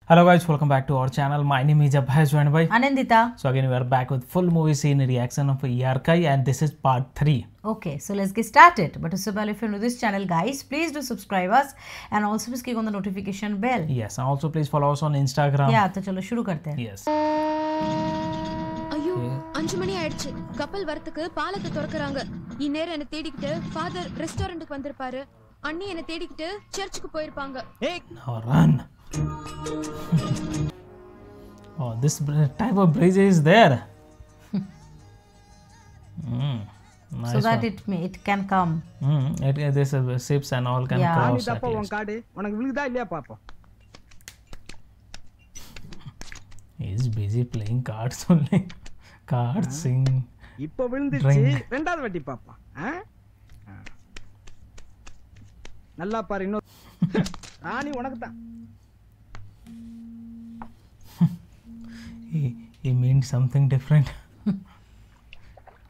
Hello guys, welcome back to our channel. My name is Abhay, joined by Anandita. So again we are back with full movie scene reaction of Yarkai and this is part 3. Okay, so let's get started. But so if you're new to this channel, guys, please do subscribe us and also please click on the notification bell. Yes, and also please follow us on Instagram. Yeah, तो चलो शुरू करते हैं. Yes. ஐயோ 5 மணி ஆயிடுச்சு. கப்பல் வரதுக்கு பாலத்தை திறக்கறாங்க. இந்நேரம் என்ன தேடிக்கிட்டு ஃாதர் ரெஸ்டாரன்ட்க்கு வந்திருப்பாரு. அண்ணி என்ன தேடிக்கிட்டு சர்ச்சுக்கு போயிருப்பாங்க. Now run. Oh, this type of bridge is there. Nice So that one. it can come. This ships and all can Yeah. cross. தப்பா உன் கார்டு உனக்கு விழுதா இல்லையா பாப்போம். He is busy playing cards only. Cards, sing. இப்போ விழுந்துச்சு ரெண்டாவது வாட்டி பாப்போம். நல்லா பாரு இன்னும் ராணி உனக்கு தான். He means something different.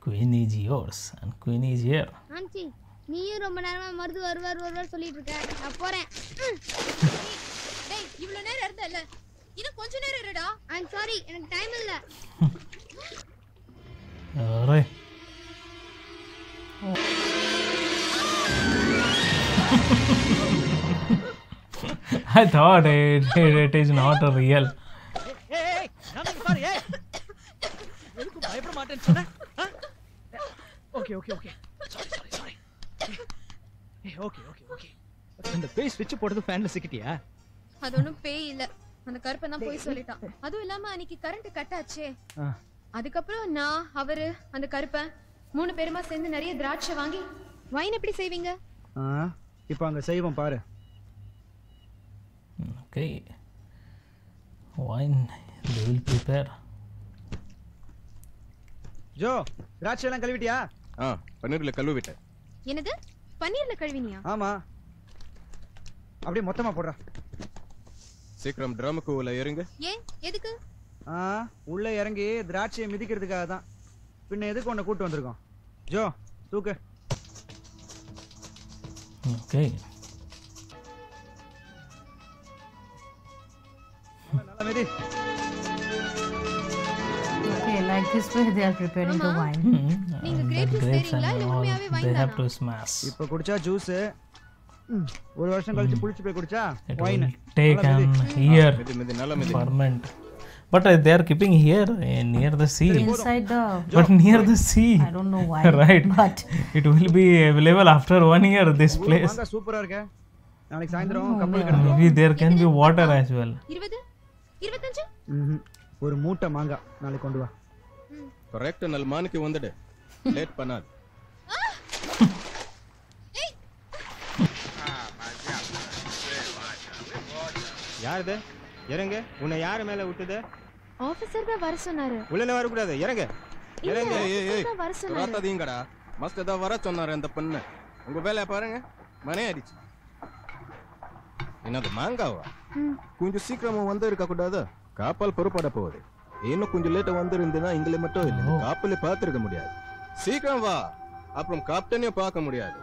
Queen is yours and Queen is here. Anti நீயும் ரொம்ப நேரமா மருது வருவார் சொல்லிட்டு இருக்க. நான் போறேன். டேய் இவ்ளோ நேரம் இருந்தல்ல. இன்னும் கொஞ்ச நேரம் இருடா. ஐ அம் சாரி எனக்கு டைம் இல்ல. Alright. I thought it is not a real. ஏய் நான் சாரி ஏய். எதுக்கு பயப்பட மாட்டேன்னு சொன்ன? Okay sorry. ஏய் ஓகே. அந்த பேய் ஸ்விட்ச் போடுறது ஃபேன்ல சிக்கிட்டியா? அது ஒண்ணும் பேய் இல்ல. அந்த கருப்பன் தான் போய் சொல்லிட்டான். அதுவும் இல்லாம அன்னைக்கு கரண்ட் கட் ஆச்சே. அதுக்கப்புறம் நான் அவரு அந்த கருப்பன் 3 பேருமா சேர்ந்து நிறைய திராட்சை வாங்கி வைன் எப்படி செய்வீங்க? இப்போ அங்க செய்வோம் பாரு. Okay. Wine they will prepare. Joe திராட்சை எல்லாம் கழுவிட்டியா? பன்னீர்ல கழுவிட்டேன். என்னது? பன்னீர்ல கழுவினியா? ஆமா. அப்படியே மொத்தமா போடுறா. சீக்கிரம் ட்ரம்க்கு உள்ள இறங்கு. ஏன் எதுக்கு? உள்ள இறங்கி திராட்சையை மிதிக்கிறதுக்காக தான். பின்ன எதுக்கு உன்னை கூட்டு வந்திருக்கோம்? ஜோ தூக்கு. Okay. நல்லா மிதி. Okay, like this way they are preparing the wine. நீங்க The grape juice grapes செய்றீங்களா and இல்ல all உண்மையாவே they wine have தானா? to smash. இப்போ குடிச்சா ஜூஸ். ஒரு வருஷம் கழிச்சு புளிச்சு போய் குடிச்சா It wine. will take an year மிதி நல்லா மிதி. ferment. But they are keeping here near the sea. Inside the, But near the sea. I don't know why. Right. But It will be available after 1 year. This place. மாங்கா சூப்பரா இருக்கு. நாளைக்கு சாயந்தரம் கப்பல் கிடக்கும். Maybe there can be water as well. 20 25 ஒரு மூட்டை மாங்கா நாளைக்கு கொண்டு வா. கரெக்ட் நல் மானுக்கு வந்துடு. லேட் பண்ணாத. யாருது? இறங்க. உன்னை யார் மேல விட்டுது? ஆபீசர் தான் வர சொன்னாரு. உள்ள வர கூடாது. இறங்க. இறங்க. ஏய் தான் வர சொன்னாரு. ராத்தாதீங்கடா. மஸ்ட் தான் வர சொன்னாரு அந்த பொண்ணு. உங்க வேலைய பாருங்க. மணி ஆயிடுச்சு. என்னது மாங்காவா? கொஞ்சம் சீக்கிரமா வந்து இருக்க கூடாது. கப்பல் புறப்பட போகுது. இன்னும் கொஞ்சம் லேட்டா வந்திருந்தா இங்களே மட்டும் இல்ல கப்பலை பார்த்திருக்க முடியாது. சீக்கிரம் வா. அப்புறம் கேப்டனையும் பார்க்க முடியாது.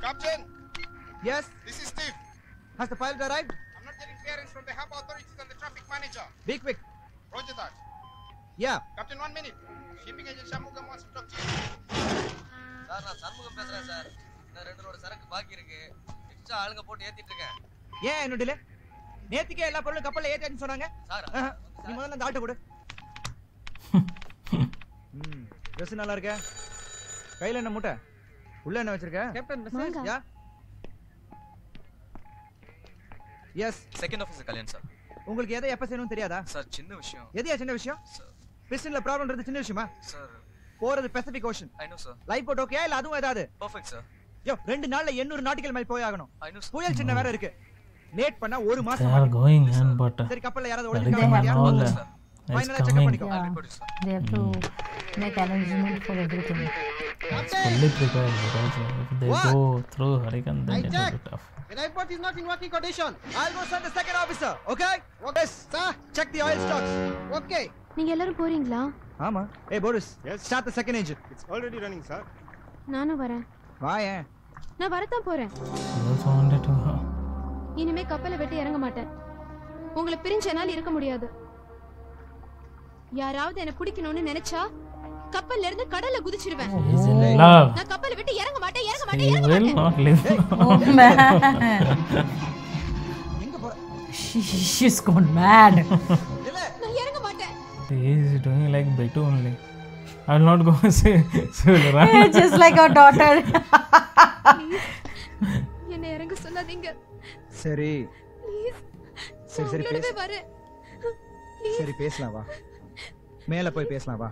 Captain, Yes, this is Steve. has the pilot arrived? I'm not getting clearance from the harbor authorities and the traffic manager. Be quick. Roger that. Yeah. Captain, 1 minute. Shipping agent Shamugam wants to talk to you. Sir நான் சண்முகம் பேசுறேன் sir. இன்னும் 2 road சரக்கு பாக்கி இருக்கு. Extra ஆளுங்க போட்டு ஏத்திட்டு இருக்கேன். ஏன் என்ன டிலே? நேத்திக்கே எல்லா பொருளும் கப்பல்ல ஏத்தின்னு சொன்னாங்க. சார் நீ முதல்ல அந்த ஆட்டை கொடு. Dress நல்லா இருக்கே. கையில என்ன மூட்டை? உள்ள என்ன வச்சிருக்க? Captain message. Yeah. Yes. Second officer Kalyan sir. உங்களுக்கு எதை எப்ப செய்யணும்னு தெரியாதா? சார் சின்ன விஷயம். எதையா சின்ன விஷயம்? சார் பிஸ்டன்ல ப்ராப்ளம்ன்றது சின்ன விஷயமா? சார் போறது Pacific ocean. I know sir. Life boat okay இல்ல அதுவும் ஏதாவது? Perfect sir. யோ 2 நாள்ல 800 நாட்டிக்கல் மைல் போய் ஆகணும். I know sir. புயல் சின்ன வேற இருக்கு. லேட் பண்ணா 1 They மாசம் are going and but சரி கப்பல்ல யாராவது the ஒளிஞ்சிருக்காங்க regime and all பாத்தியா? is ஃபைனலா செக் coming. பண்ணிக்கோ. yeah, report sir. they have to make arrangement for everything. It's fully prepared because if they What? go through hurricane then it will be tough. The lifeboat is not in working condition. I'll go send the second officer, okay? Yes, sir. Check the oil stocks. Okay. நீங்க எல்லாரும் போறீங்களா? ஆமா. Hey Boris, Yes. start the second engine. It's already running, sir. நானும் வரேன். வாயேன். நான் வரத்தான் போறேன். He also wanted to இனிமே கப்பலை விட்டு இறங்க மாட்டேன். உங்களை பிரிஞ்ச என்னால இருக்க முடியாது. யாராவது என்ன பிடிக்கணும்னு நினைச்சா கப்பல்ல இருந்து கடல்ல குதிச்சிடுவேன். நான் கப்பலை விட்டு இறங்க மாட்டேன். Oh man. She's gone mad. நான் இறங்க மாட்டேன். He is doing like Beto only. I will not go say Just like our daughter. என்ன இறங்க சொல்லாதீங்க. சரி ப்ளீஸ். சரி பேசு. சரி பேசலாம் வா. மேல போய் பேசலாம் வா.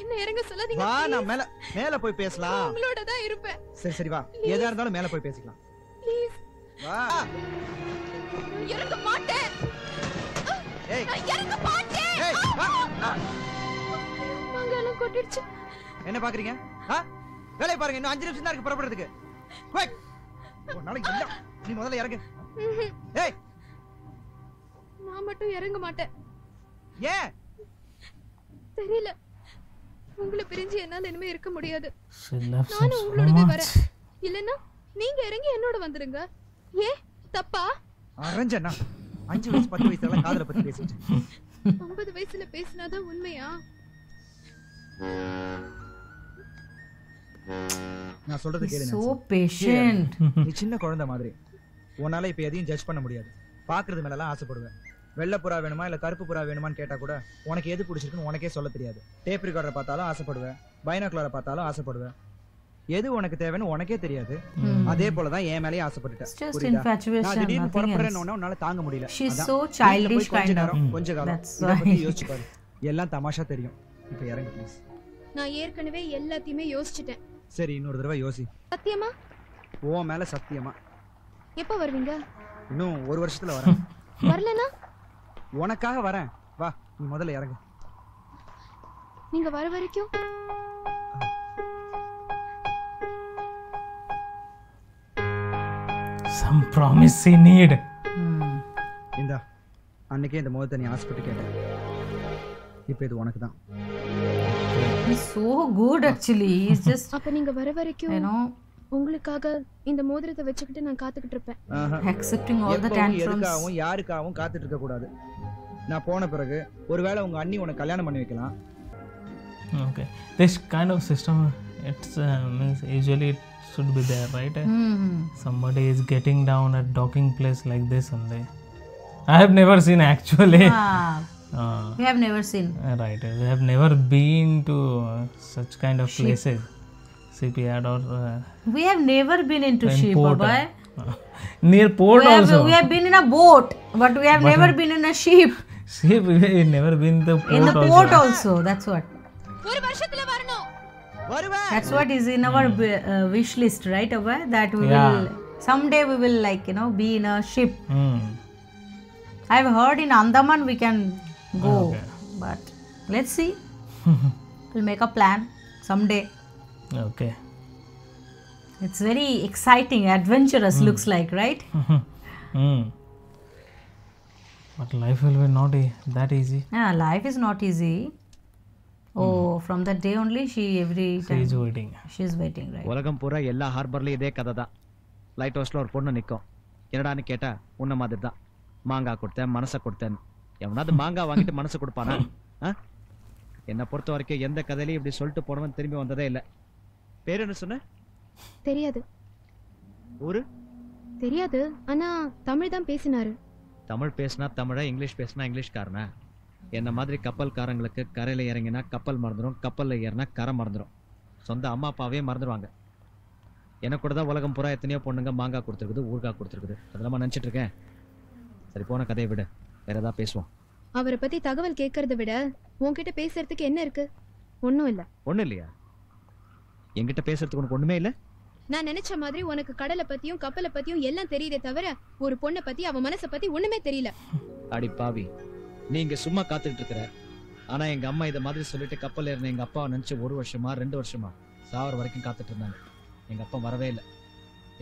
என்ன இறங்க சொல்லாதீங்க. வா நான் மேல போய் பேசலாம். உங்களோட தான் இருப்பேன். சரி வா. எதா இருந்தாலும் மேல போய் பேசிக்கலாம். ப்ளீஸ். வா. இறங்க மாட்டேன். ஏய் நான் இறங்க மாட்டேன். ஏய் வா. மங்களம் கொட்டிடுச்சு. என்ன பாக்குறீங்க? வேலைய பாருங்க. இன்னும் 5 நிமிஷம் தான் இருக்கு புறப்படுறதுக்கு. குயிக். ஒரு நாளைக்கு இல்ல. நீ முதல்ல இறங்கு. ஏய் நான் மட்டும் இறங்க மாட்டேன். ஏன்? தெரியல. உங்களை பிரிஞ்சு என்னால இனிமே இருக்க முடியாது. நானும் உங்களோடவே வரேன். இல்லன்னா நீங்க இறங்கி என்னோட வந்துருங்க. தப்பா? அரஞ்சனா 5 வயசு 10 வயசுல எல்லாம் காதல பத்தி பேசிட்டு 50 வயசுல பேசினாதான் உண்மையா? நான் சொல்றது கேளு. So patient. நீ சின்ன குழந்தை மாதிரி. உன்னால இப்ப எதையும் ஜட்ஜ் பண்ண முடியாது. பாக்குறது மேல எல்லாம் ஆசைப்படுவேன். வெள்ளை புறா வேணுமா இல்ல கருப்பு புறா வேணுமான்னு கேட்டா கூட உனக்கு எது பிடிச்சிருக்குன்னு உனக்கே சொல்ல தெரியாது. டேப் ரெக்கார்டரை பார்த்தாலும் ஆசைப்படுவேன். பைனாகுலரை பார்த்தாலும் ஆசைப்படுவேன். எது உனக்கு தேவைன்னு உனக்கே தெரியாது. அதே போல தான் என் மேலயே ஆசைப்பட்டுட்டேன். Just infatuation. நான் திடீர்னு புறப்படுறேன்னு உன்னால தாங்க முடியல. She's so childish kind of. கொஞ்ச காலம் இத பத்தி யோசிச்சு பாரு. எல்லாம் தமாஷா தெரியும். இப்போ இறங்கு ப்ளீஸ். நான் ஏற்கனவே எல்லாத்தையுமே யோசிச்சிட்டேன். சரி இன்னொரு தடவை யோசி. சத்தியமா? ஓ மேல சத்தியமா. எப்ப வருவீங்க? இன்னும் 1 வருஷத்துல வரேன். வரலனா? உனக்காக வரேன். வா நீ முதல்ல இறங்கு. நீங்க வர வரைக்கும் some promise he need. இந்தா அன்னைக்கே இந்த முகத்தை நீ ஆசைப்பட்டு கேட்ட. இப்போ இது உனக்கு தான். He's so good actually. He's just அப்ப நீங்க வர வரைக்கும் you know உங்களுக்காக இந்த மோதிரத்தை வச்சுக்கிட்டு நான் காத்துக்கிட்டு இருப்பேன். accepting all the tantrums. எதுக்காகவும் யாருக்காகவும் காத்துட்டு இருக்க கூடாது. நான் போன பிறகு ஒருவேளை உங்க அண்ணி உனக்கு கல்யாணம் பண்ணி வைக்கலாம். Okay, this kind of system it's means usually it should be there, right? Somebody is getting down at docking place like this only. I have never seen actually. We have never seen. Right, we have never been to such kind of places. Shipyard or we have never been into ship, Baba. Near port also. We have been in a boat, but we have never been in a ship. Ship, we have never been in the port also. That's what. ஒரு வருஷத்துல வரணும். வருவேன். That's what is in our wish list, right, Abba? That we will someday we will like be in a ship. I've heard in Andaman we can go, but let's see. We'll make a plan someday. Okay. It's very exciting, adventurous looks like, right? But life will be not that easy. Yeah, life is not easy. Oh, from that day only she every time she is waiting. She is waiting, right? உலகம் பூரா எல்லா ஹார்பர்லயும் இதே கதை தான். Light ஹவுஸ்ல ஒரு பொண்ணு நிற்கும். என்னடான்னு கேட்டா உன்ன மாதிரி தான். மாங்காய் கொடுத்தேன் மனசை கொடுத்தேன். எவனாவது மாங்காய் வாங்கிட்டு மனசை கொடுப்பானா? என்னை பொறுத்த வரைக்கும் எந்த கதையிலையும் இப்படி சொல்லிட்டு போனவன் திரும்பி வந்ததே இல்லை. பேர் என்ன சொன்ன? தெரியாது. ஊரு? தெரியாது. ஆனா தமிழ் தான் பேசினாரு. தமிழ் பேசினா தமிழா, இங்கிலீஷ் பேசினா இங்கிலீஷ்காரனா? என்ன மாதிரி கப்பல்காரங்களுக்கு கரையில் இறங்கினா கப்பல் மறந்துடும், கப்பலில் ஏறினா கரை மறந்துடும். சொந்த அம்மா அப்பாவே மறந்துடுவாங்க. எனக்கு கூட தான் உலகம் பூரா எத்தனையோ பொண்ணுங்க மாங்காய் கொடுத்துருக்குது, ஊறுகாய் கொடுத்துருக்குது. அதெல்லாம் நினச்சிட்டு இருக்கேன். சரி போன கதையை விட வேற ஏதாவது பேசுவோம். அவரை பத்தி தகவல் கேட்கறத விட உன்கிட்ட பேசுறதுக்கு என்ன இருக்கு? ஒன்றும் இல்லை. ஒன்றும் இல்லையா? என்கிட்ட பேசுறதுக்கு உனக்கு ஒன்றுமே இல்லை? நான் நினைச்ச மாதிரி உனக்கு கடலை பத்தியும் கப்பலை பத்தியும் எல்லாம் தெரியுதே தவிர ஒரு பொண்ணை பத்தி அவ மனசை பத்தி ஒண்ணுமே தெரியல. அடி பாவி, நீங்க சும்மா காத்துக்கிட்டு இருக்கிற. ஆனா எங்க அம்மா இதை மாதிரி சொல்லிட்டு கப்பல் ஏறின எங்க அப்பாவை நினைச்சு 1 வருஷமா 2 வருஷமா சாவர வரைக்கும் காத்துட்டு இருந்தாங்க. எங்க அப்பா வரவே இல்லை.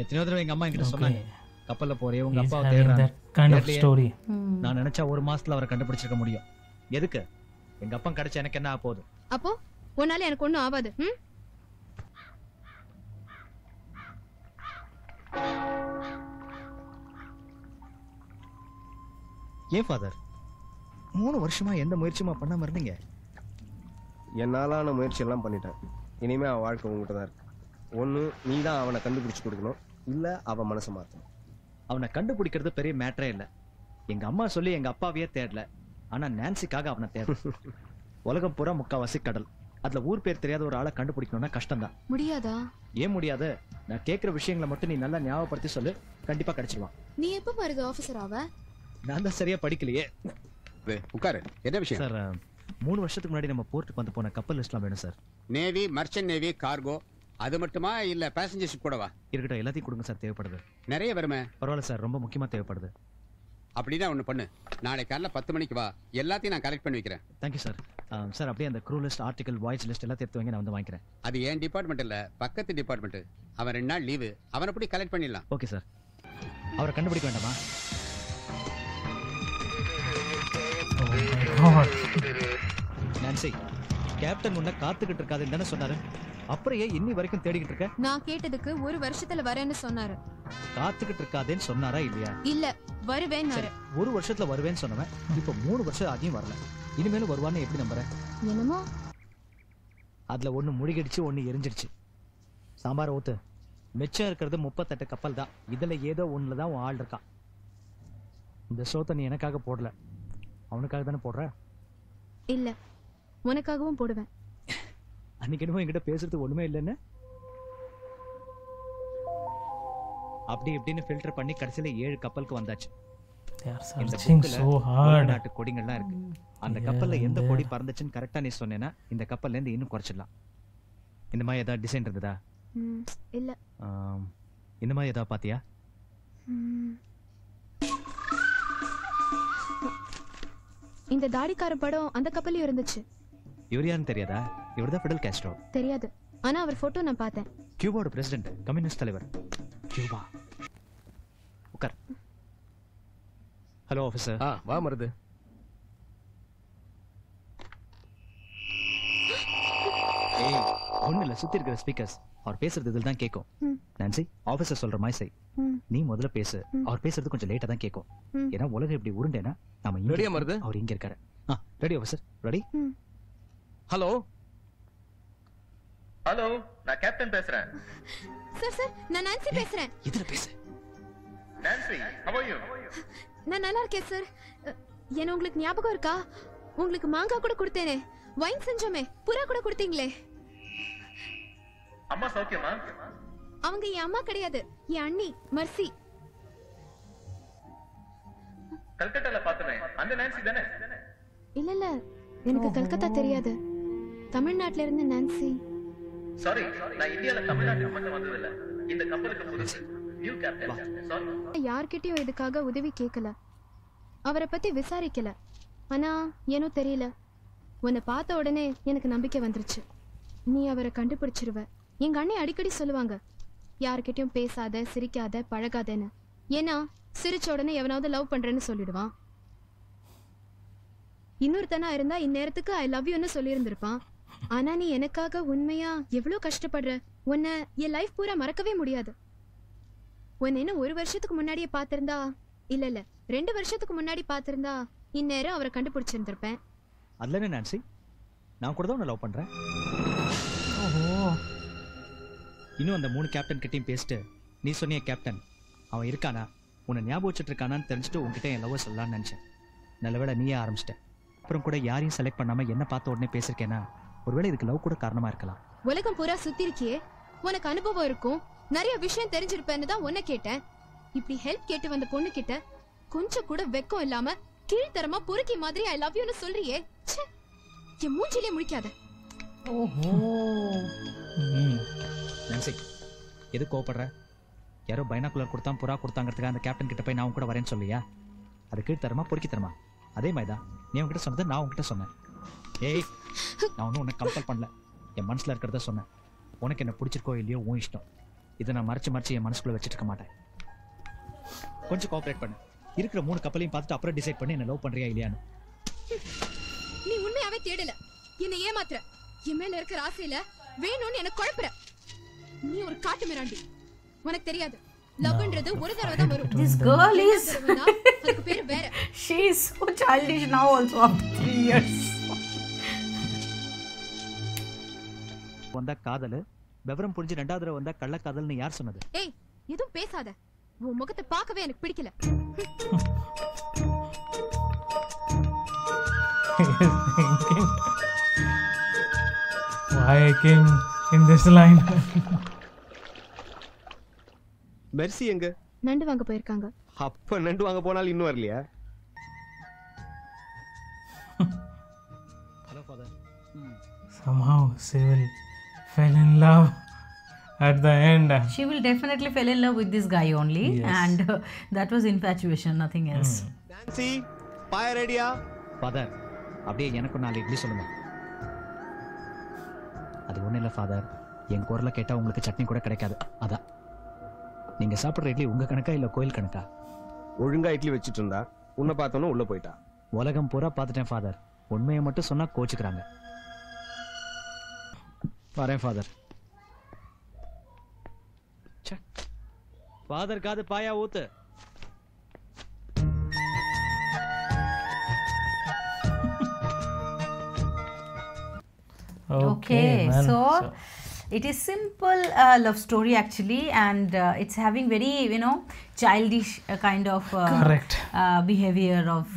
எத்தனையோ தடவை எங்க அம்மா என்கிட்ட சொன்னாங்க, கப்பல்ல போறே உங்க அப்பாவை தேடுறாங்க. நான் நினைச்சா 1 மாசத்துல அவரை கண்டுபிடிச்சிருக்க முடியும். எதுக்கு? எங்க அப்பா கிடைச்ச எனக்கு என்ன ஆக போகுது? அப்போ உன்னால எனக்கு ஒண்ணும் ஆகாது. ஏன் ஃபாதர் 3 வருஷமா எந்த முயற்சியுமா பண்ணாம இருந்தீங்க? என்னாலான முயற்சி எல்லாம் பண்ணிட்டேன். இனிமே அவன் வாழ்க்கை உங்ககிட்ட தான் இருக்கு. ஒன்று நீ தான் அவனை கண்டுபிடிச்சு கொடுக்கணும், இல்லை அவன் மனசை மாற்றணும். அவனை கண்டுபிடிக்கிறது பெரிய மேட்டரே இல்லை. எங்க அம்மா சொல்லி எங்க அப்பாவையே தேடல, ஆனா நான்சிக்காக அவனை தேட. உலகம் பூரா முக்காவாசி கடல், அதுல ஊர் பேர் தெரியாத ஒரு ஆளை கண்டுபிடிக்கணும்னா கஷ்டம்தான். முடியாதா? ஏன் முடியாது? நான் கேட்கிற விஷயங்களை மட்டும் நீ நல்லா ஞாபகப்படுத்தி சொல்லு, கண்டிப்பா கிடைச்சிருவான். நீ எப்ப பாருது ஆபீசர் ஆவ? நான் தான் சரியா படிக்கலையே. உட்காரு. என்ன விஷயம் சார்? 3 வருஷத்துக்கு முன்னாடி நம்ம போர்ட்டுக்கு வந்து போன கப்பல் லிஸ்ட்லாம் வேணும் sir. Navy, merchant navy, cargo அது மட்டுமா இல்ல பேசஞ்சர் ஷிப் கூடவா? இருக்கட்டும், எல்லாத்தையும் கொடுங்க சார். தேவைப்படுது. நிறைய வருமே. பரவாயில்ல சார், ரொம்ப முக்கியமா தேவைப்படுது. அப்படின்னா ஒண்ணு பண்ணு, நாளை காலைல 10 மணிக்கு வா, எல்லாத்தையும் நான் கலெக்ட் பண்ணி வைக்கிறேன். Thank you sir. சார் அப்படியே அந்த crew list, article, voice list எல்லாத்தையும் எடுத்து வைங்க, நான் வந்து வாங்கிக்கிறேன். அது ஏன் டிபார்ட்மெண்ட் இல்ல, பக்கத்து டிபார்ட்மெண்ட். அவன் 2 நாள் லீவு, அவனை போய் கலெக்ட் பண்ணிடலாம். Okay sir. அவரை கண்டுபிடிக்க வேண்டாமா? நான்சி, கேப்டன் உன்னை காத்துக்கிட்டு இருக்காதுன்னு தானே சொன்னாரு. அப்புறம் ஏன் இன்னி வரைக்கும் தேடிக்கிட்டு இருக்க? நான் கேட்டதுக்கு 1 வருஷத்துல வரேன்னு சொன்னாரு. காத்துக்கிட்டு இருக்காதேன்னு சொன்னாரா இல்லையா? இல்ல, வருவேன்னாரு. 1 வருஷத்துல வருவேன்னு சொன்னவன் இப்போ 3 வருஷம் ஆகியும் வரல. இனிமேலும் வருவான்னு எப்படி நம்புற? என்னமோ அதுல ஒண்ணு முழுகிடுச்சு, ஒண்ணு எரிஞ்சிடுச்சு. சாம்பார் ஊத்து. மிச்சம் இருக்கிறது 38 கப்பல் தான். இதுல ஏதோ ஒண்ணுலதான் உன் ஆள் இருக்கான். இந்த சோத்தை நீ எனக்காக போடல, அவனுக்காக தானே போடுற? இல்ல, உனக்காகவும் போடுவேன். அன்னைக்கு என்னமோ என்கிட்ட பேசுறது ஒண்ணுமே இல்லைன்னு அப்படி இப்படின்னு ஃபில்டர் பண்ணி கடைசியில 7 கப்பலுக்கு வந்தாச்சு. நாட்டு கொடிங்கள்லாம் இருக்கு. அந்த கப்பல்ல எந்த கொடி பறந்துச்சுன்னு கரெக்டா நீ சொன்னேன்னா இந்த கப்பல்ல இருந்து இன்னும் குறைச்சிடலாம். இந்த மாதிரி ஏதாவது டிசைன் இருந்ததா? இல்ல. இந்த மாதிரி ஏதாவது பாத்தியா? இந்த தாடிக்கார படம் அந்த கப்பல்ல இருந்துச்சு. இவர் யாருன்னு தெரியாதா? இவர்தான் ஃபிடல் காஸ்ட்ரோ. தெரியாது, ஆனா அவர் போட்டோ நான் பார்த்தேன். கியூபாவோட பிரசிடென்ட், கம்யூனிஸ்ட் தலைவர். கியூபா. உட்கார். Hello officer. வா மருது. ஏய், ஒண்ணு இல்ல, சுத்தி இருக்கிற ஸ்பீக்கர்ஸ் அவர் பேசுறது இதில் தான் கேட்கும். நான்சி, ஆஃபீஸர் சொல்ற மாதிரி செய். நீ முதல்ல பேசு. அவர் பேசுறது கொஞ்சம் லேட்டா தான் கேட்கும். ஏன்னா உலகம் இப்படி உருண்டேனா நாம ரெடியா மருது? அவர் இங்க இருக்காரு. Ready officer, ready? Hello hello, நான் கேப்டன் பேசுறேன். சார், நான் நான்சி பேசுறேன். இதுல பேசு. Nancy, how are you? நான் நல்லா இருக்கேன் சார். என்ன உங்களுக்கு ஞாபகம் இருக்கா? உங்களுக்கு மாங்காய் கூட கொடுத்தேனே, வைன் செஞ்சோமே, புறா கூட கொடுத்தீங்களே. அம்மா சௌக்கியமா? அவங்க என் அம்மா கிடையாது, என் அண்ணி மர்சி. கல்கட்டால பார்த்தனே, அந்த நான்சி தானே? இல்ல, எனக்கு கல்கத்தா தெரியாது. தமிழ்நாட்டுல இருந்து நான்சி. சாரி, நான் இந்தியால தமிழ்நாட்டுக்கு மட்டும் வந்தது இல்ல. இந்த கப்பலுக்கு புதுசு. New captain. சாரி. யார்கிட்டயும் இதுக்காக உதவி கேட்கல, அவரை பத்தி விசாரிக்கல. ஆனா ஏனோ தெரியல, உன்னை பார்த்த உடனே எனக்கு நம்பிக்கை வந்துருச்சு. நீ அவரை கண்டுபிடிச்சிருவ. எங்க அண்ணி அடிக்கடி சொல்லுவாங்க, யார்கிட்டயும் பேசாத, சிரிக்காத, பழகாதேன்னு. ஏன்னா சிரிச்ச உடனே எவனாவது லவ் பண்றேன்னு சொல்லிடுவான். இன்னொருத்தனா இருந்தா இந்நேரத்துக்கு ஐ லவ் யூன்னு சொல்லியிருந்திருப்பான். ஆனா நீ எனக்காக உண்மையா எவ்வளவு கஷ்டப்படுற. உன்னை என் லைஃப் பூரா மறக்கவே முடியாது. உன்னை என்ன 1 வருஷத்துக்கு முன்னாடியே பாத்திருந்தா, இல்ல 2 வருஷத்துக்கு முன்னாடி பாத்திருந்தா இந்நேரம் அவரை கண்டுபிடிச்சிருந்திருப்பேன். அதுல என்ன நான்சி, நான் கூட தான் உன்னை லவ் பண்றேன். இன்னும் அந்த 3 கேப்டன் கிட்டையும் பேசிட்டு நீ சொன்னிய கேப்டன் அவன் இருக்கானா, உன்னை ஞாபகம் வச்சுட்டு இருக்கானான்னு தெரிஞ்சுட்டு உன்கிட்ட என் லவ் சொல்லலாம்னு நினைச்சேன். நல்லவேளை நீயே ஆரம்பிச்சிட்ட. அப்புறம் கூட யாரையும் செலக்ட் பண்ணாம என்ன பார்த்த உடனே பேசிருக்கேன்னா ஒருவேளை இதுக்கு லவ் கூட காரணமா இருக்கலாம். உலகம் பூரா சுத்தி இருக்கியே, உனக்கு அனுபவம் இருக்கும், நிறைய விஷயம் தெரிஞ்சிருப்பேன்னு தான் உன்னை கேட்டேன். இப்படி ஹெல்ப் கேட்டு வந்த பொண்ணு கிட்ட கொஞ்சம் கூட வெக்கம் இல்லாம கீழ்த்தரமா பொறுக்கி மாதிரி ஐ லவ் யூன்னு சொல்றியே. என் மூஞ்சிலே முழிக்காத. நான்சி, எது கோவப்படுற? யாரோ பைனாக்குலர் கொடுத்தா புறா கொடுத்தாங்கிறதுக்காக அந்த கேப்டன் கிட்ட போய் நான் கூட வரேன்னு சொல்லியா? அது கீழ்த்தரமா பொறுக்கி தரமா? அதே மாதிரிதான் நீ உன்கிட்ட சொன்னது நான் உன்கிட்ட சொன்னேன். ஏய், நான் ஒன்றும் உன்னை கம்பல் பண்ணல, என் மனசுல இருக்கிறத சொன்னேன். உனக்கு என்ன பிடிச்சிருக்கோ இல்லையோ உன் இஷ்டம். இதை நான் மறைச்சு என் மனசுக்குள்ள வச்சுட்டு இருக்க மாட்டேன். கொஞ்சம் கோஆபரேட் பண்ணு. இருக்கிற 3 கப்பலையும் பார்த்துட்டு அப்புறம் டிசைட் பண்ணி என்ன லவ் பண்றியா இல்லையான்னு. நீ உண்மையாவே தேடல, என்ன ஏமாத்துற. என் மேல இருக்கிற ஆசையில வேணும்னு என்ன குழப்புற. நீ ஒரு காட்டு மிராண்டி. உனக்கு தெரியாது, லவ்ன்றது ஒரு தடவை தான் வரும். This girl is அதுக்கு பேரு வேற. she is so childish now also after 3 years. வந்தா காதல், விவரம் புரிஞ்சு ரெண்டாவது தடவை வந்தா கள்ளக்காதல்னு யார் சொன்னது? ஏய், எதுவும் பேசாத. உன் முகத்தை பார்க்கவே எனக்கு பிடிக்கல. Why I came in this line? Mercy எங்க? நண்டு வாங்க போயிருக்காங்க. அப்ப நண்டு வாங்க போனாலும் இன்னும் வரலையா? Hello father. Somehow she will fell in love at the end. She will definitely fall in love with this guy only. Yes. And that was infatuation, nothing else. Nancy, பாய ரெடியா? ஃபாதர், அப்படியே எனக்கு 4 இட்லி சொல்லுங்க. அது ஒன்றும் இல்லை ஃபாதர், என் குரலை கேட்டால் உங்களுக்கு சட்னி கூட கிடைக்காது. அதான் நீங்கள் சாப்பிட்ற இட்லி உங்கள் கணக்கா இல்லை கோயில் கணக்கா? ஒழுங்கா இட்லி வச்சுட்டு இருந்தா உன்னை பார்த்தோன்னு உள்ள போயிட்டா. உலகம் பூரா பார்த்துட்டேன் ஃபாதர், உண்மையை மட்டும் சொன்னால் கோச்சுக்கிறாங்க. வரேன் ஃபாதர். ஃபாதர் காது பாயா ஊத்து. Okay, so it is simple love story actually, and it's having very, you know, childish kind of Correct. Behavior of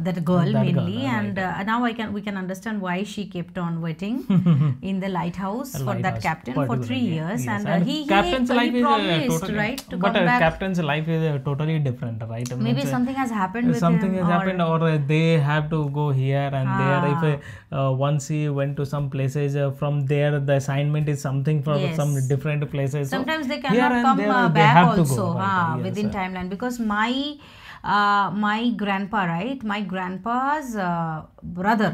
that girl That mainly, girl, and now we can understand why she kept on waiting in the lighthouse for that captain for 3 years. Yes. And he captain's life promised, is totally, right, to but come back. captain's life is totally different, right? Maybe Means, something has happened with something him, has happened, or they have to go here and there. If once he went to some places, from there the assignment is something from Yes. some different places. Sometimes they here cannot and come there they back have to also, go, right? Yes, within timeline, because my grandpa, right, my grandpa's brother,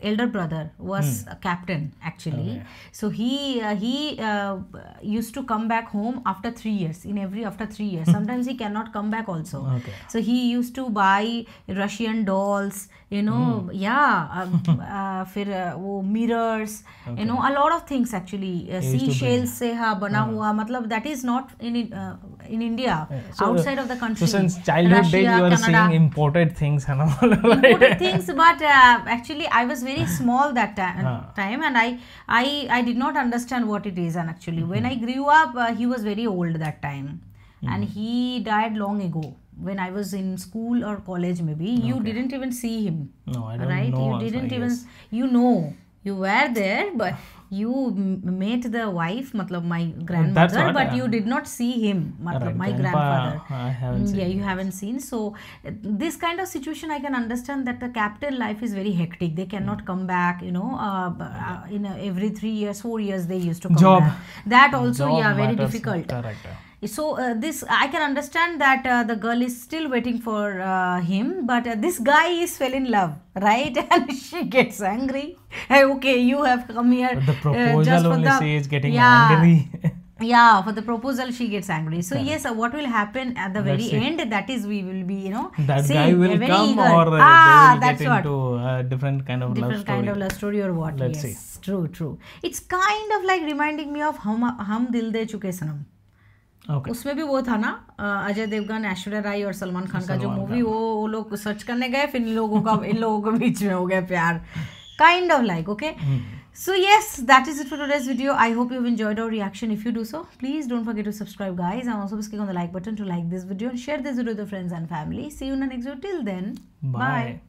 elder brother was a captain actually. So he used to come back home after 3 years, after 3 years. Sometimes he cannot come back also. Okay. So he used to buy Russian dolls, you know, फिर वो mirrors, you know, a lot of things actually. Seashells से बना हुआ, मतलब that is not in India, outside of the country. So since childhood days you are Canada. seeing imported things and all. Imported things, but actually I was very small that time, and I did not understand what it is. And actually when I grew up, he was very old that time, and he died long ago when I was in school or college maybe. You didn't even see him. No, I don't right? know. You didn't even, you know, you were there, but you met the wife, matlab my grandmother, what, but you did not see him, matlab right, my grandpa, grandfather. I haven't seen. Yeah, you haven't seen. So this kind of situation I can understand that the captain life is very hectic. They cannot come back, you know, in every 3 years, 4 years they used to come Job. back. That also, Job yeah, very matters. difficult. Correct. So this I can understand that the girl is still waiting for him, but this guy is fell in love, right? And she gets angry. Hey, okay, you have come here. But the proposal just for only the, she is getting angry. Yeah, for the proposal she gets angry. So yes, what will happen at the very end? That is, we will be, you know, That seeing, guy will very come, eager. or they will that's get what. into a different kind of love Different story. kind of love story or what? Let's Yes, true. It's kind of like reminding me of हम दिल दे चुके सनम. Okay. उसमें भी वो था ना, अजय देवगन, ऐश्वर्या राय और सलमान खान का जो मूवी, वो लोग सर्च करने गए, फिर इन लोगों के बीच में हो गया प्यार. Kind of like, okay. So yes, that is it for today's video. I hope you've enjoyed our reaction. If you do so, please don't forget to subscribe, guys, and also click on the like button to like this video and share this video with your friends and family. See you in the next video. Till then, bye.